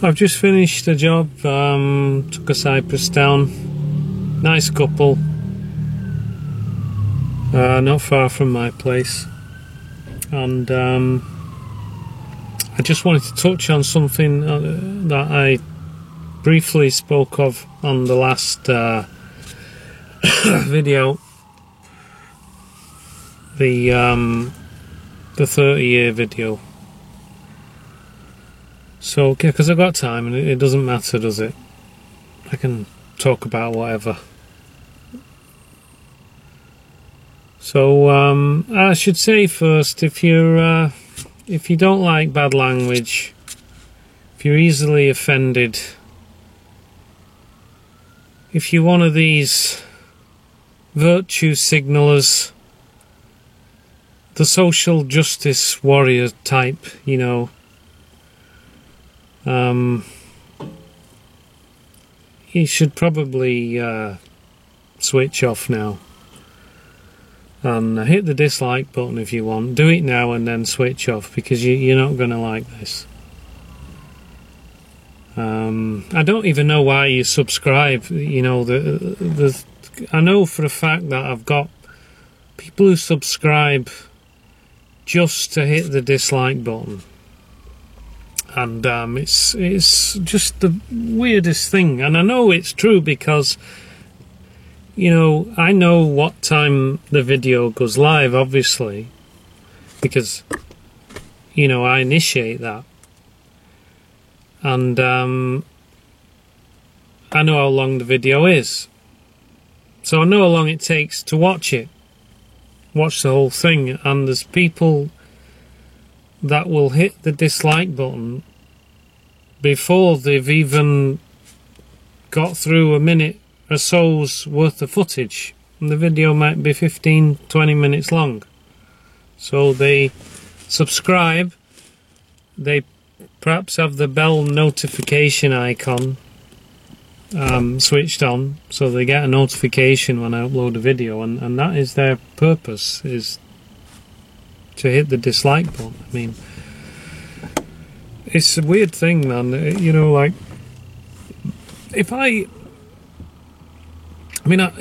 I've just finished a job, took a cypress down, nice couple, not far from my place, and I just wanted to touch on something that I briefly spoke of on the last video, the 30-year video. So, because I've got time and it doesn't matter, does it? I can talk about whatever. So, I should say first, if you don't like bad language, if you're easily offended, if you're one of these virtue signalers, the social justice warrior type, you know, you should probably switch off now and hit the dislike button if you want. Do it now and then switch off, because you're not going to like this. I don't even know why you subscribe. You know, I know for a fact that I've got people who subscribe just to hit the dislike button. And it's just the weirdest thing. And I know it's true because, you know, I know what time the video goes live, obviously, because, you know, I initiate that. And I know how long the video is. So I know how long it takes to watch it. Watch the whole thing. And there's people that will hit the dislike button before they've even got through a minute or so's worth of footage, and the video might be 15-20 minutes long. So they subscribe, they perhaps have the bell notification icon switched on, so they get a notification when I upload a video, and that is their purpose, is to hit the dislike button. I mean, it's a weird thing, man. You know, like, if you know,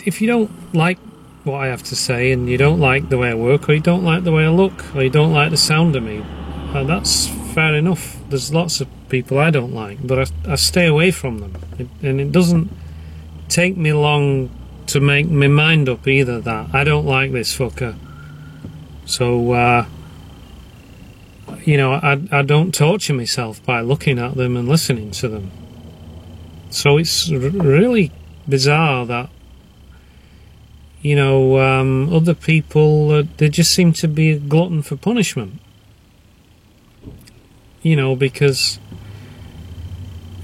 if you don't like what I have to say, and you don't like the way I work, or you don't like the way I look, or you don't like the sound of me, that's fair enough. There's lots of people I don't like, but I stay away from them. And it doesn't take me long to make my mind up either that I don't like this fucker. So, you know, I don't torture myself by looking at them and listening to them. So it's really bizarre that, you know, other people, they just seem to be a glutton for punishment. You know, because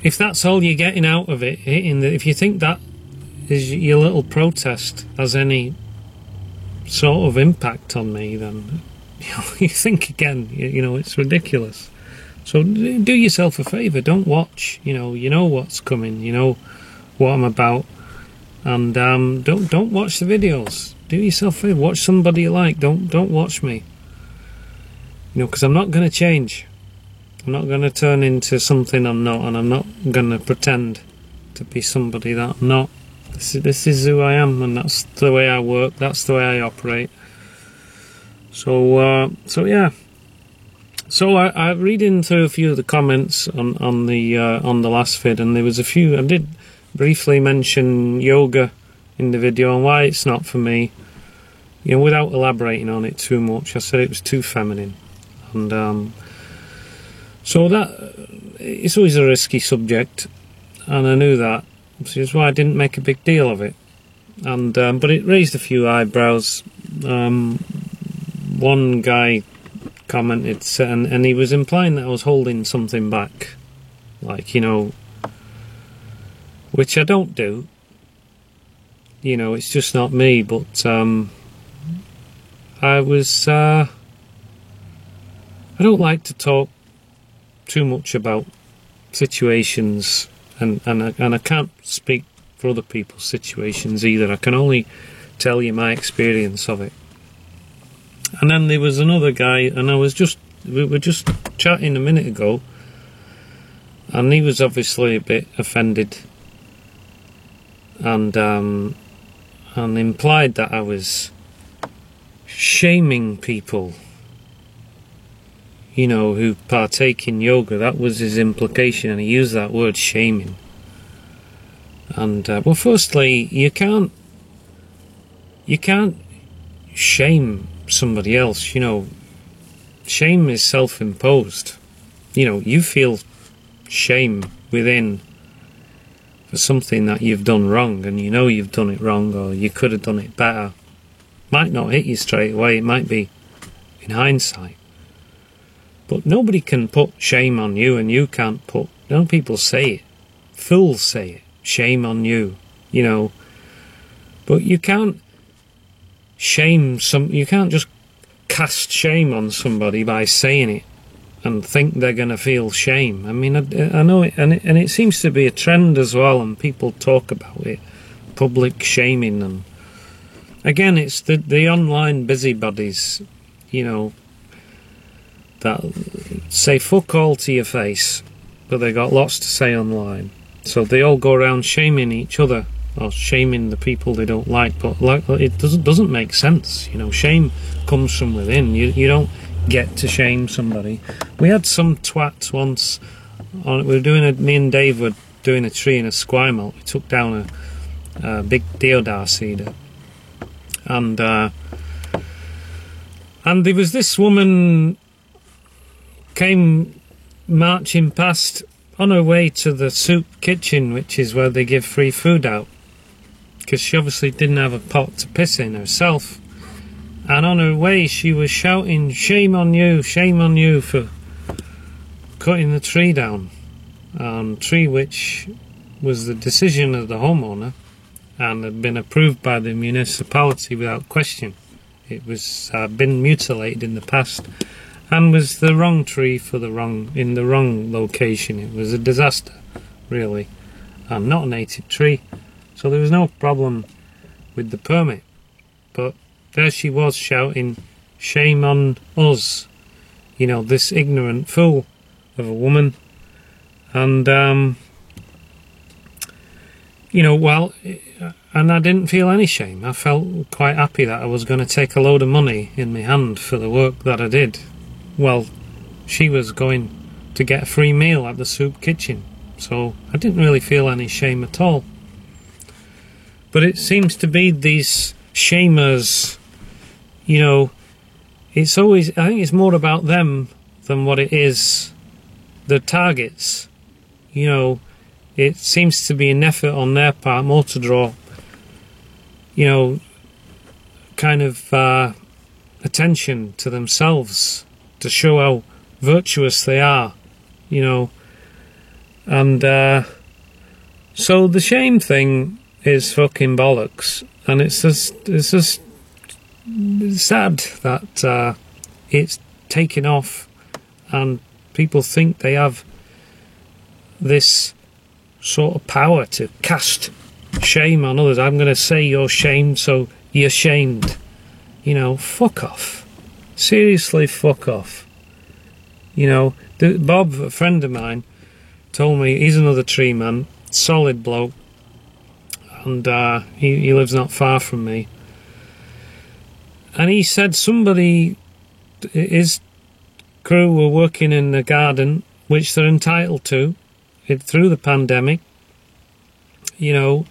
if that's all you're getting out of it, if you think that is your little protest has any sort of impact on me, then, you know, you think again. You know, it's ridiculous. So do yourself a favour, don't watch. You know what's coming, you know what I'm about, and don't watch the videos. Do yourself a favour, watch somebody you like. Don't watch me. You know, because I'm not going to change. I'm not going to turn into something I'm not, and I'm not going to pretend to be somebody that I'm not. This is who I am, and that's the way I work. That's the way I operate. So yeah. So I'm reading through a few of the comments on the last vid, and there was a few. I did briefly mention yoga in the video and why it's not for me. You know, without elaborating on it too much, I said it was too feminine, and so that it's always a risky subject, and I knew that, which is why I didn't make a big deal of it. And but it raised a few eyebrows. One guy commented, and he was implying that I was holding something back, like, you know, which I don't do. You know, it's just not me. But I don't like to talk too much about situations, and I can't speak for other people's situations either. I can only tell you my experience of it. And then there was another guy, and we were just chatting a minute ago, And he was obviously a bit offended, and implied that I was shaming people, you know, who partake in yoga. That was his implication, and he used that word, shaming. And well, firstly, you can't shame somebody else. You know, shame is self-imposed. You know, you feel shame within for something that you've done wrong, and you know you've done it wrong, or you could have done it better. Might not hit you straight away, it might be in hindsight. But nobody can put shame on you, and you can't put... You know, people say it. Fools say it. Shame on you, you know. But you can't shame you can't just cast shame on somebody by saying it and think they're going to feel shame. I mean, I know it, and it seems to be a trend as well, and people talk about it, public shaming. And again, it's the online busybodies, you know, that say fuck all to your face, but they got lots to say online. So they all go around shaming each other, or shaming the people they don't like. But it doesn't make sense, you know. Shame comes from within. You don't get to shame somebody. We had some twats once. Me and Dave were doing a tree in a Esquimalt. We took down a big deodar cedar, and there was this woman came marching past on her way to the soup kitchen, which is where they give free food out, because she obviously didn't have a pot to piss in herself. And on her way she was shouting, shame on you for cutting the tree down. Tree which was the decision of the homeowner and had been approved by the municipality without question. It was been mutilated in the past and was the wrong tree in the wrong location. It was a disaster, really, and not a native tree. So there was no problem with the permit. But there she was shouting, shame on us, you know, this ignorant fool of a woman. And, you know, well, and I didn't feel any shame. I felt quite happy that I was going to take a load of money in my hand for the work that I did. Well, she was going to get a free meal at the soup kitchen, so I didn't really feel any shame at all. But it seems to be these shamers, you know, it's always, I think it's more about them than what it is the targets. You know, it seems to be an effort on their part more to draw, you know, kind of attention to themselves, to show how virtuous they are, you know. And so the shame thing is fucking bollocks, and it's just sad that it's taken off and people think they have this sort of power to cast shame on others. I'm going to say you're shamed, so you're shamed. You know, fuck off. Seriously, fuck off. You know, Bob, a friend of mine, told me, he's another tree man, solid bloke, and he lives not far from me. And he said his crew were working in the garden, which they're entitled to, through the pandemic, you know,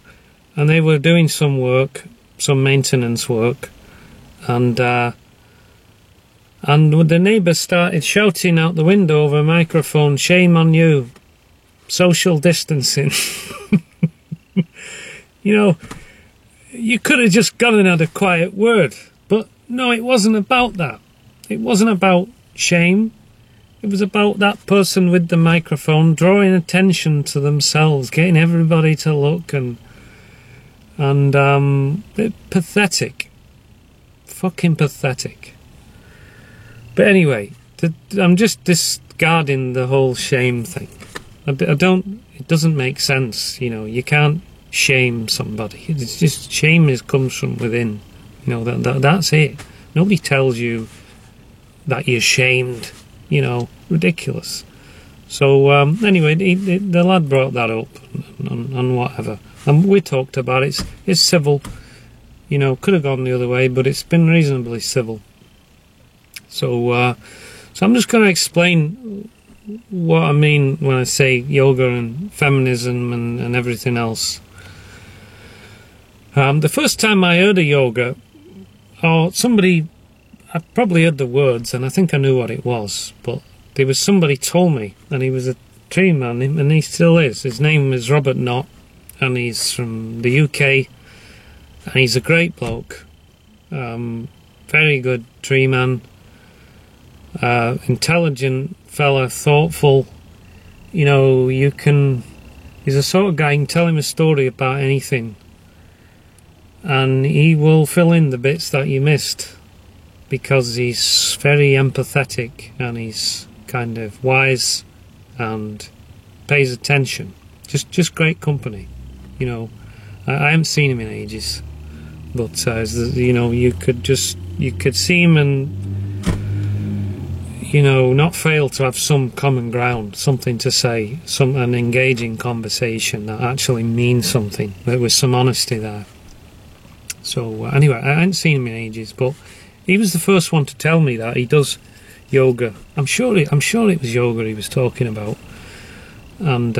and they were doing some work, some maintenance work, and the neighbour started shouting out the window over a microphone, shame on you, social distancing. You know, you could have just gone and had a quiet word, but no, it wasn't about that. It wasn't about shame. It was about that person with the microphone drawing attention to themselves, getting everybody to look, and pathetic. Fucking pathetic. But anyway, I'm just discarding the whole shame thing. It doesn't make sense, you know. You can't shame somebody. It's just, shame comes from within. You know, that's it. Nobody tells you that you're shamed, you know. Ridiculous. So anyway, the lad brought that up and whatever, and we talked about it. It's civil, you know. Could have gone the other way, but it's been reasonably civil. So I'm just going to explain what I mean when I say yoga and feminism and everything else. The first time I heard of yoga, or somebody, I probably heard the words, and I think I knew what it was, but there was somebody told me, and he was a tree man, and he still is. His name is Robert Knott, and he's from the UK, and he's a great bloke. Very good tree man, intelligent fella, thoughtful. You know, he's the sort of guy, you can tell him a story about anything, and he will fill in the bits that you missed, because he's very empathetic, and he's kind of wise and pays attention. Just great company, you know. I haven't seen him in ages, but you know, you could see him and, you know, not fail to have some common ground, something to say, an engaging conversation that actually means something. There was some honesty there. So anyway, I hadn't seen him in ages, but he was the first one to tell me that he does yoga. I'm sure it was yoga he was talking about, and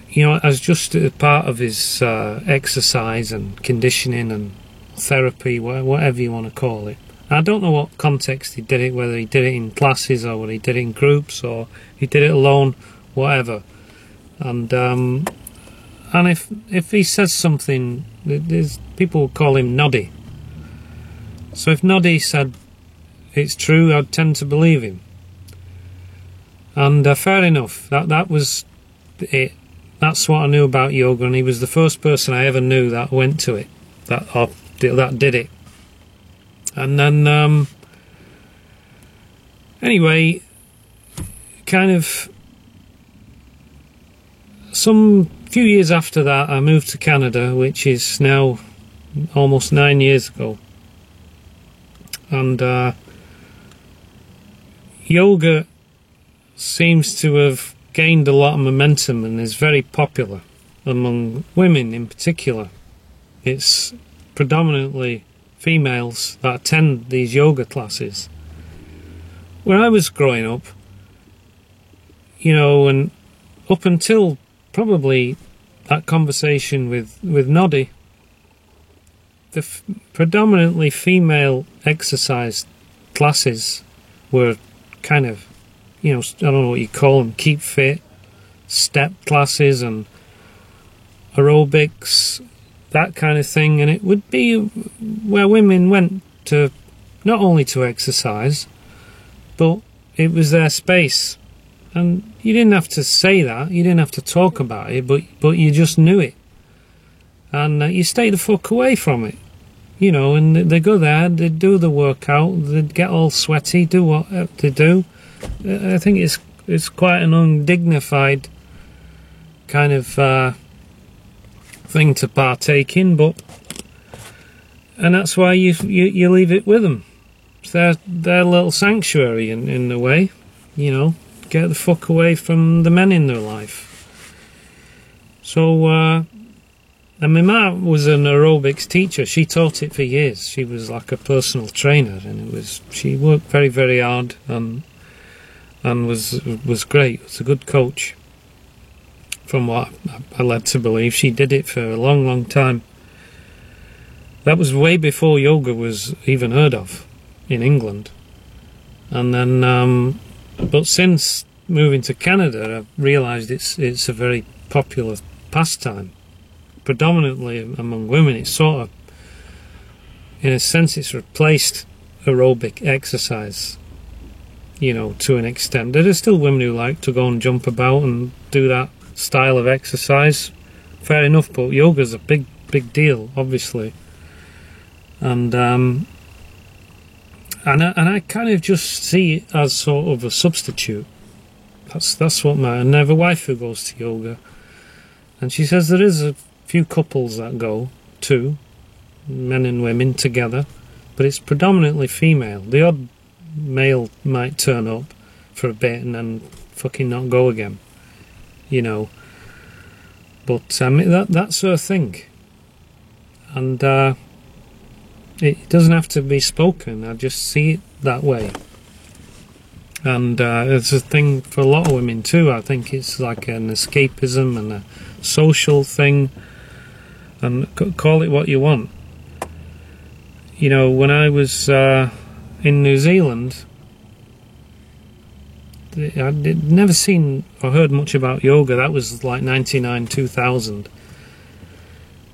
you know, as just a part of his exercise and conditioning and therapy, whatever you want to call it. I don't know what context he did it, whether he did it in classes or whether he did it in groups or he did it alone, whatever. And if he says something, there's people will call him Noddy. So if Noddy said it's true, I'd tend to believe him. And fair enough, that was it. That's what I knew about yoga, and he was the first person I ever knew that went to it, that did it. And then, anyway, kind of some few years after that, I moved to Canada, which is now almost 9 years ago. And yoga seems to have gained a lot of momentum and is very popular among women in particular. It's predominantly females that attend these yoga classes. When I was growing up, you know, and up until probably that conversation with Noddy, the predominantly female exercise classes were kind of, you know, I don't know what you call them, keep fit, step classes and aerobics, that kind of thing. And it would be where women went to not only to exercise, but it was their space. And you didn't have to say that, you didn't have to talk about it, but you just knew it. And you stay the fuck away from it. You know, and they go there, they do the workout, they get all sweaty, do what they do. I think it's quite an undignified kind of thing to partake in, and that's why you leave it with them. It's their little sanctuary in a way, you know. Get the fuck away from the men in their life. So, and my mum was an aerobics teacher. She taught it for years. She was like a personal trainer, and she worked very, very hard and was great. Was a good coach. From what I led to believe, she did it for a long, long time. That was way before yoga was even heard of in England. And then, but since moving to Canada, I've realised it's a very popular pastime. Predominantly among women, it's sort of, in a sense, it's replaced aerobic exercise, you know, to an extent. There are still women who like to go and jump about and do that style of exercise. Fair enough, but yoga's a big deal, obviously. And I kind of just see it as sort of a substitute. That's what and I have a wife who goes to yoga, and she says there is a few couples that go too, men and women together, but it's predominantly female. The odd male might turn up for a bit and then fucking not go again, you know. But that's her thing, and it doesn't have to be spoken. I just see it that way. And it's a thing for a lot of women too. I think it's like an escapism and a social thing, and call it what you want. You know, when I was in New Zealand, I'd never seen or heard much about yoga. That was like 99, 2000.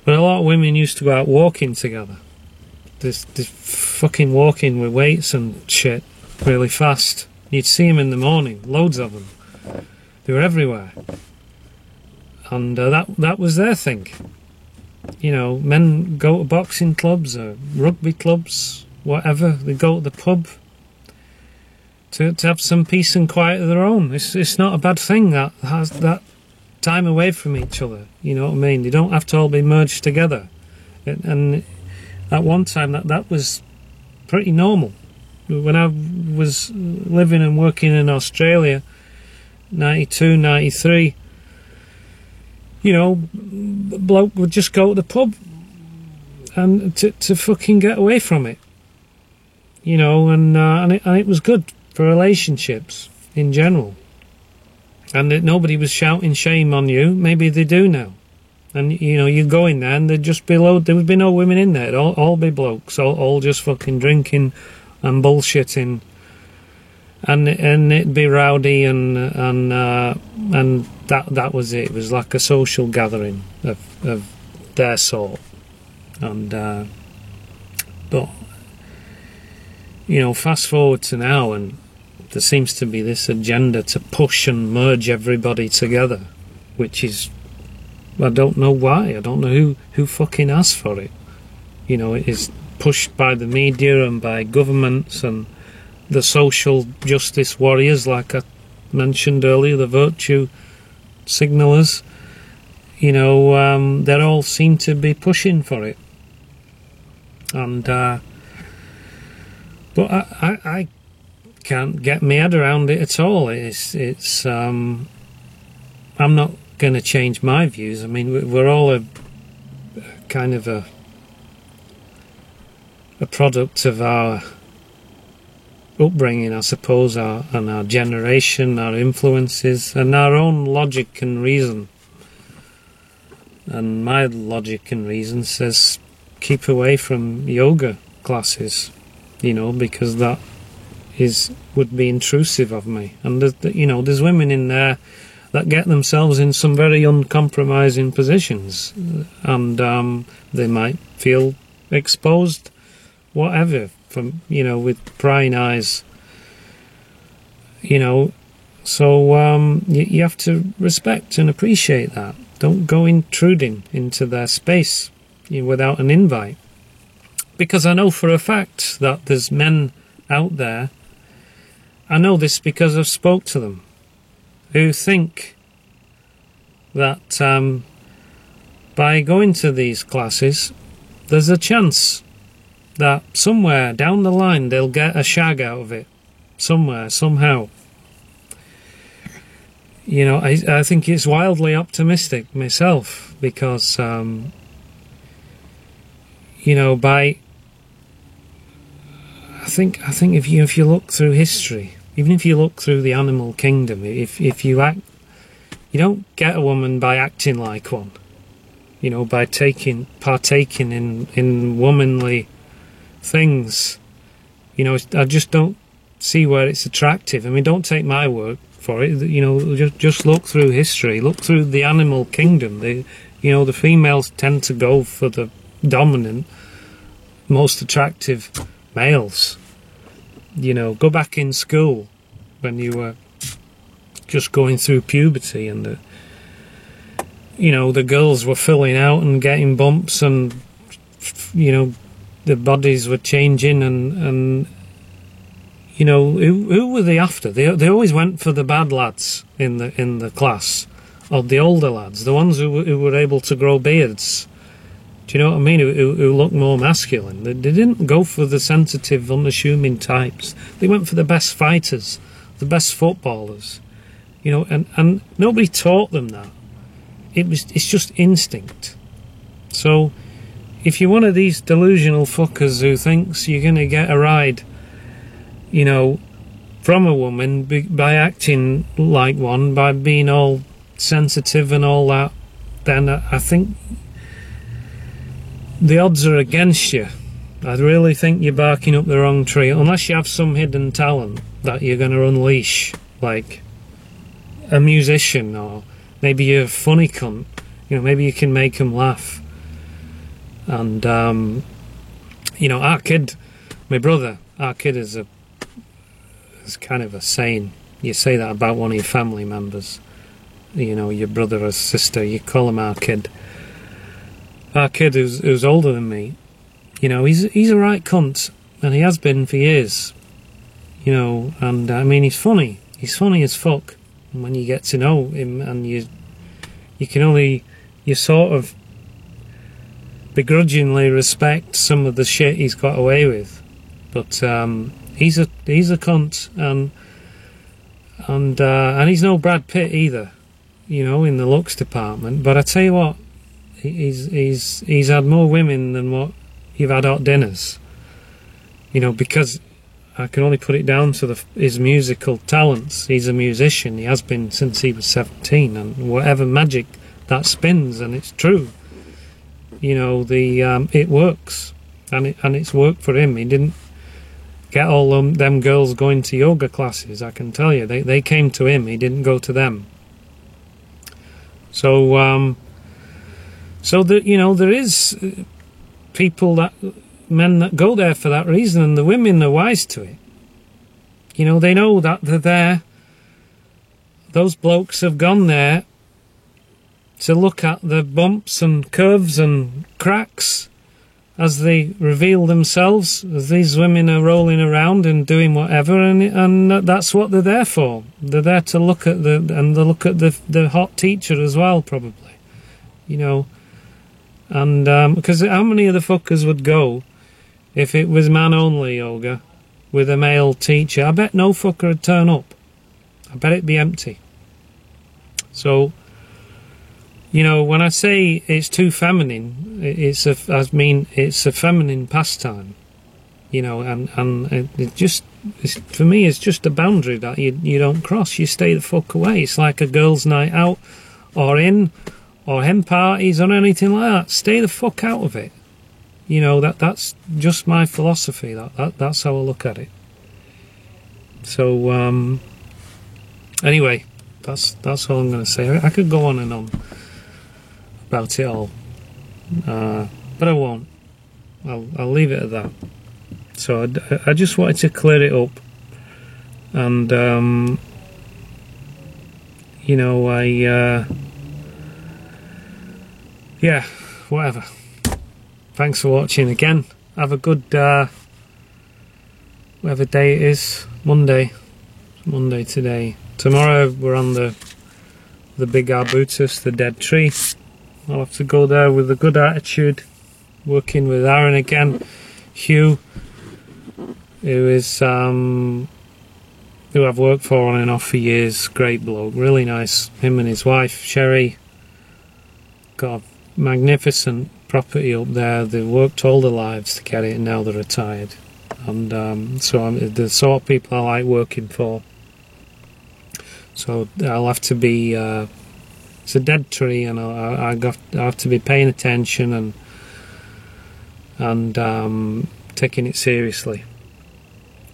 But a lot of women used to go out walking together. This fucking walking with weights and shit really fast. You'd see them in the morning, loads of them. They were everywhere. And that was their thing. You know, men go to boxing clubs or rugby clubs, whatever. They go to the pub to have some peace and quiet of their own. It's not a bad thing, that has that time away from each other. You know what I mean? They don't have to all be merged together. And at one time that was pretty normal. When I was living and working in Australia, 92, 93, you know, the bloke would just go to the pub and to fucking get away from it, you know, and it was good for relationships in general, and nobody was shouting shame on you. Maybe they do now, and you know, you go in there and there'd just be there would be no women in there. It'd all be blokes, all just fucking drinking and bullshitting, and it'd be rowdy and that was it. It was like a social gathering of their sort, and but you know, fast forward to now, and there seems to be this agenda to push and merge everybody together, which is, I don't know why. I don't know who fucking asked for it. You know, it is pushed by the media and by governments and the social justice warriors, like I mentioned earlier, the virtue signalers. You know, they all seem to be pushing for it, and but I can't get my head around it at all. It's I'm not going to change my views. I mean, we're all a kind of a product of our upbringing, I suppose, and our generation, our influences, and our own logic and reason. And my logic and reason says keep away from yoga classes, you know, because that would be intrusive of me. And you know, there's women in there that get themselves in some very uncompromising positions, and they might feel exposed, whatever, from, you know, with prying eyes, you know. So you have to respect and appreciate that. Don't go intruding into their space, you know, without an invite, because I know for a fact that there's men out there, I know this because I've spoke to them, who think that by going to these classes there's a chance that somewhere down the line they'll get a shag out of it, somewhere, somehow. You know, I think it's wildly optimistic myself, because you know, I think if you look through history, even if you look through the animal kingdom, if you you don't get a woman by acting like one, you know, by partaking in womanly things. You know, I just don't see where it's attractive. I mean, don't take my word for it. You know, just look through history, look through the animal kingdom. You know, the females tend to go for the dominant, most attractive males. You know, go back in school when you were just going through puberty, and you know, the girls were filling out and getting bumps, and you know, the bodies were changing, and you know, who were they after? They always went for the bad lads in the class, or the older lads, the ones who were able to grow beards. Do you know what I mean? Who look more masculine. They didn't go for the sensitive, unassuming types. They went for the best fighters, the best footballers. you know, and nobody taught them that. It's just instinct. So if you're one of these delusional fuckers who thinks you're going to get a ride, you know, from a woman by acting like one, by being all sensitive and all that, then I think the odds are against you. I really think you're barking up the wrong tree, unless you have some hidden talent that you're going to unleash, like a musician, or maybe you're a funny cunt. You know, maybe you can make them laugh. And you know, our kid, my brother, our kid is kind of a saying. You say that about one of your family members, you know, your brother or sister, you call him our kid. Our kid who's older than me, you know, he's a right cunt, and he has been for years, you know. And I mean, he's funny as fuck. And when you get to know him, and you sort of begrudgingly respect some of the shit he's got away with, but he's a cunt, and he's no Brad Pitt either, you know, in the looks department. But I tell you what, he's had more women than what you've had hot dinners, you know, because I can only put it down to his musical talents. He's a musician. He has been since he was 17, and whatever magic that spins, and it's true. You know, it works, and it's worked for him. He didn't get all them girls going to yoga classes. I can tell you, they came to him. He didn't go to them. So that, you know, there is men that go there for that reason, and the women are wise to it. You know, they know that they're there. Those blokes have gone there to look at the bumps and curves and cracks as they reveal themselves, as these women are rolling around and doing whatever, and that's what they're there for. They're there to look at the hot teacher as well, probably, you know. And because how many of the fuckers would go if it was man only yoga with a male teacher? I bet no fucker would turn up. I bet it'd be empty. So, you know, when I say it's too feminine, it's a feminine pastime, you know, and for me, it's just a boundary that you don't cross. You stay the fuck away. It's like a girls' night out, or hen parties, or anything like that. Stay the fuck out of it. You know, that's just my philosophy. That's how I look at it. So anyway, that's all I'm going to say. I could go on and on about it all, but I won't. I'll leave it at that. So I just wanted to clear it up, and you know, yeah, whatever. Thanks for watching again. Have a good whatever day it is. Monday today. Tomorrow we're on the big arbutus, the dead tree. I'll have to go there with a good attitude, working with Aaron again, Hugh, who I've worked for on and off for years. Great bloke, really nice. Him and his wife Sherry got a magnificent property up there. They worked all their lives to get it, and now they're retired. And so I'm the sort of people I like working for. So I'll have to be. It's a dead tree, and I have to be paying attention and taking it seriously.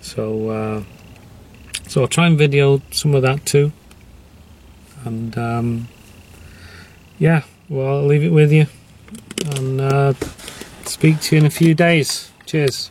So I'll try and video some of that too. And yeah, well, I'll leave it with you, and speak to you in a few days. Cheers.